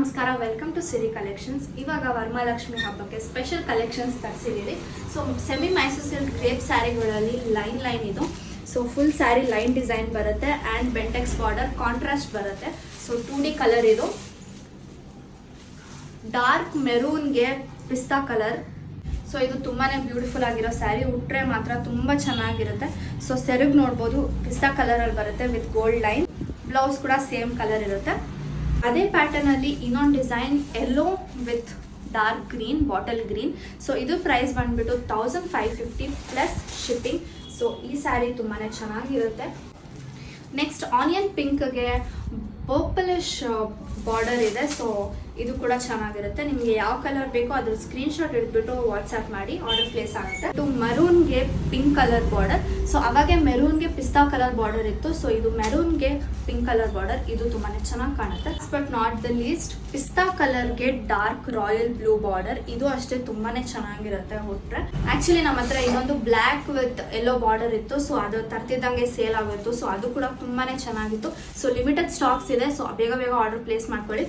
ನಮಸ್ಕಾರ, welcome to Siri collections. ಇವಾಗ ವರಮಹಾಲಕ್ಷ್ಮಿ ಹಬ್ಬಕ್ಕೆ ಸ್ಪೆಷಲ್ ಕಲೆಕ್ಷನ್ಸ್ ತರಿಸಿದ್ದೀವಿ. So semi Mysuru silk crepe ಸ್ಯಾರಿಗಳಲ್ಲಿ ಲೈನ್ ಇದು. So full saree line design ಬರುತ್ತೆ ಆ್ಯಂಡ್ ಬೆಂಟೆಕ್ಸ್ ಬಾರ್ಡರ್ ಕಾಂಟ್ರಾಸ್ಟ್ ಬರುತ್ತೆ. ಸೊ 2D ಕಲರ್ ಇದು. ಡಾರ್ಕ್ ಮೆರೂನ್ಗೆ ಪಿಸ್ತಾ ಕಲರ್. ಸೊ ಇದು ತುಂಬಾ ಬ್ಯೂಟಿಫುಲ್ ಆಗಿರೋ ಸ್ಯಾರಿ. ಉಟ್ರೆ ಮಾತ್ರ ತುಂಬ ಚೆನ್ನಾಗಿರುತ್ತೆ. ಸೊ ಸೆರಗು ನೋಡ್ಬೋದು, ಪಿಸ್ತಾ ಕಲರಲ್ಲಿ ಬರುತ್ತೆ ವಿತ್ ಗೋಲ್ಡ್ ಲೈನ್. ಬ್ಲೌಸ್ ಕೂಡ ಸೇಮ್ ಕಲರ್ ಇರುತ್ತೆ. ಅದೇ ಪ್ಯಾಟರ್ನ್ ಅಲ್ಲಿ ಇನ್ನೊಂದು design yellow with dark green, bottle green. So ಇದು ಪ್ರೈಸ್ ಬಂದ್ಬಿಟ್ಟು 1550 ಪ್ಲಸ್ ಶಿಪ್ಪಿಂಗ್. ಸೊ ಈ ಸ್ಯಾರಿ ತುಂಬಾ ಚೆನ್ನಾಗಿರುತ್ತೆ. ನೆಕ್ಸ್ಟ್ ಆನಿಯನ್ ಪಿಂಕ್ಗೆ ಪರ್ಪಲಿಶ್ ಬಾರ್ಡರ್ ಇದೆ. ಸೊ ಇದು ಕೂಡ ಚೆನ್ನಾಗಿರುತ್ತೆ. ನಿಮಗೆ ಯಾವ ಕಲರ್ ಬೇಕೋ ಅದ್ರ ಸ್ಕ್ರೀನ್ಶಾಟ್ ಹಿಡಿದ್ಬಿಟ್ಟು ವಾಟ್ಸ್ಆ್ಯಪ್ ಮಾಡಿ ಆರ್ಡರ್ ಪ್ಲೇಸ್ ಆಗುತ್ತೆ. ಇದು ಮರೂನ್ಗೆ ಪಿಂಕ್ ಕಲರ್ ಬಾರ್ಡರ್. ಸೊ ಅವಾಗೆ ಮೆರೂನ್ಗೆ ಪಿಸ್ತಾ ಕಲರ್ ಬಾರ್ಡರ್ ಇತ್ತು. ಸೊ ಇದು ಮೆರೂನ್ಗೆ ಪಿಂಕ್ ಕಲರ್ ಬಾರ್ಡರ್. ಇದು ತುಂಬಾ ಚೆನ್ನಾಗಿ ಕಾಣುತ್ತೆ. ಬಟ್ ನಾಟ್ ದ ಲೀಸ್ಟ್, ಪಿಸ್ತಾ ಕಲರ್ಗೆ ಡಾರ್ಕ್ ರಾಯಲ್ ಬ್ಲೂ ಬಾರ್ಡರ್. ಇದು ಅಷ್ಟೇ ತುಂಬಾ ಚೆನ್ನಾಗಿರುತ್ತೆ ಉಟ್ರೆ. ಆಕ್ಚುಲಿ ನಮ್ಮ ಹತ್ರ ಇನ್ನೊಂದು ಬ್ಲ್ಯಾಕ್ ವಿತ್ ಯೆಲ್ಲೋ ಬಾರ್ಡರ್ ಇತ್ತು. ಸೊ ಅದು ತರ್ತಿದ್ದಂಗೆ ಸೇಲ್ ಆಗೋಯ್ತು. ಸೊ ಅದು ಕೂಡ ತುಂಬಾ ಚೆನ್ನಾಗಿತ್ತು. ಸೊ ಲಿಮಿಟೆಡ್ ಸ್ಟಾಕ್ಸ್ ಇದೆ. ಸೊ ಬೇಗ ಆರ್ಡರ್ ಪ್ಲೇಸ್ ಮಾಡ್ಕೊಳ್ಳಿ.